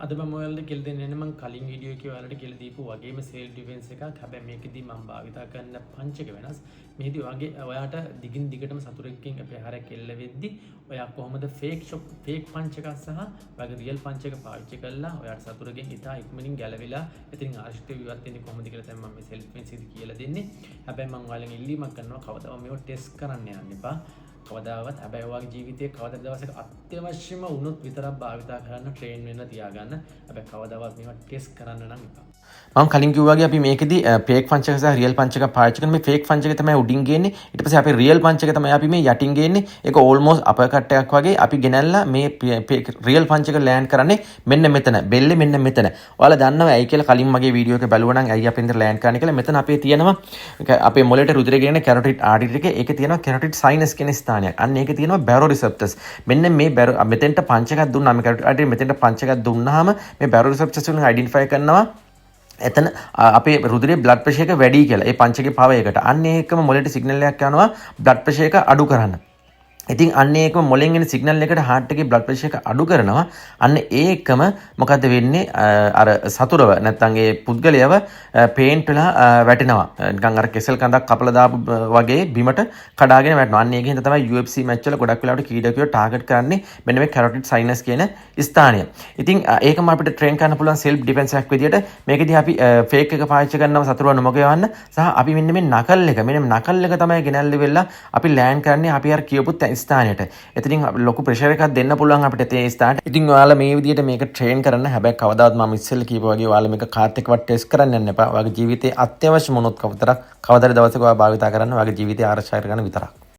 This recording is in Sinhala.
අද මම ඔයාලට කියලා දෙන්නේ මම කලින් වීඩියෝ එකේ ඔයාලට කියලා දීපු වගේම සෙල්ෆ් ඩිෆෙන්ස් එකක්. හැබැයි මේකෙදි මම භාවිතා කරන පංචක වෙනස්. මේකදී ඔයාට දිගින් දිගටම සතුරෙක්ගෙන් ප්‍රහාරයක් එල්ල වෙද්දි ඔයා කොහොමද ෆේක් පංච එකක් සහ ඔයාගේ රියල් පංච එක පාවිච්චි කරලා ඔයාට සතුරෙක්ගෙන් ඉතා ඉක්මනින් ගැලවිලා එතනින් ආශිර්වාද විවත් වෙන්නේ කොහොමද කියලා තමයි මම මේ සෙල්ෆ් ඩිෆෙන්ස් එකේදී කියලා දෙන්නේ. හැබැයි මම ඔයාලගෙන් ඉල්ලීමක් කරනවා කවදාවත් මේව ටෙස්ට් කරන්න යන්න එපා. කවදාවත් හැබැයි ඔයාගේ ජීවිතයේ කවදාද දවසක අත්‍යවශ්‍යම වුණොත් විතරක් භාවිතා කරන්න ට්‍රේන් වෙන්න තියාගන්න. හැබැයි කවදාවත් මේවා ටෙස්ට් කරන්න නම් එපා. මම කලින් කිව්වා වගේ අපි මේකෙදි ෆේක් පංචක සහ රියල් පංචක පාවිච්චි කරන මේ ෆේක් පංචක තමයි උඩින් ගේන්නේ. ඊට පස්සේ අපි රියල් පංචක තමයි අපි මේ යටින් ගේන්නේ. ඒක ඕල්මෝස්ට් අපර් කට් එකක් වගේ අපි ගෙනල්ලා මේ රියල් පංචක ලෑන්ඩ් කරන්නේ මෙන්න මෙතන. බෙල්ලේ මෙන්න මෙතන. ඔයාලා දන්නවා ඇයි කියලා කලින් මගේ වීඩියෝ එක බලුවා නම් ඇයි අපි ඉතින් ලෑන්ඩ් කරන්නේ කියලා. මෙතන අපේ තියෙනවා අපේ මොළයට රුධිරය ගෙනෙන කැරොටිඩ් ආර්ටරි එක. ඒකේ තියෙනවා කැරොටිඩ් සයිනස් කියන ස්ථානයක්. අන්න ඒකේ තියෙනවා බැරෝරිසෙප්ටර්ස්. මෙන්න මේ මෙතෙන්ට පංචකයක් දුන්නාම කැරොටිඩ් ආර්ටරි මෙතෙන්ට පංචකයක් දුන්නාම මේ බැරෝරිසෙප්ටර්ස් වලින් අයිඩෙන්ටිෆයි කරනවා එතන අපේ රුධිරයේ බ්ලඩ් ප්‍රෙෂර් එක වැඩි කියලා. ඒ පංචකේ පව එකට. අන්න ඒකම මොළයට සිග්නල් එකක් යනවා බ්ලඩ් ප්‍රෙෂර් එක අඩු කරන්න. ඉතින් අන්න ඒකම මොළෙන් එන සිග්නල් එකට හાર્ට් එකේ බ්ලඩ් ප්‍රෙෂර් එක අඩු කරනවා. අන්න ඒකම මොකද්ද වෙන්නේ අර සතුරව නැත්තම් ඒ පුද්ගලයව පේන්ට් වෙලා වැටෙනවා. නිකන් අර කෙසල් කඳක් කපලා දාපු වගේ බිමට කඩාගෙන වැටෙනවා. අන්න ඒකෙන් තමයි UFC මැච් වල ගොඩක් වෙලාවට ක්‍රීඩකයෝ ටාගට් කරන්නේ මෙන්න මේ කැරොටිඩ් සයිනස් කියන ස්ථානය. ඉතින් ඒකම අපිට ට්‍රේන් කරන්න පුළුවන් සෙල්ෆ් ඩිෆෙන්ස් එකක් විදියට මේකදී අපි ෆේක් එක පාවිච්චි කරනවා සතුරව නොමග යවන්න සහ අපි මෙන්න මේ නකල් එක තමයි ගෙනල්ලි වෙලා අපි ලෑන්ඩ් කරන්නේ අපි අර කියපු ස්ථානයට. එතනින් ලොකු ප්‍රෙෂර් එකක් දෙන්න පුළුවන් අපිට ඒ ස්ථානට. ඉතින් ඔයාලා මේ විදිහට මේක ට්‍රේන් කරන්න. හැබැයි කවදාවත් මම ඉස්සෙල්ලා කියපුවා වගේ ඔයාලා මේක කාත් එක්කවත් ටෙස්ට් කරන්න යන්න එපා. ඔයාගේ ජීවිතේ අත්‍යවශ්‍ය මොනොත් කවදාද දවසක ඔයා භාවිතා කරන්න ඔයාගේ ජීවිතය ආරක්ෂා කරගන්න විතරක්.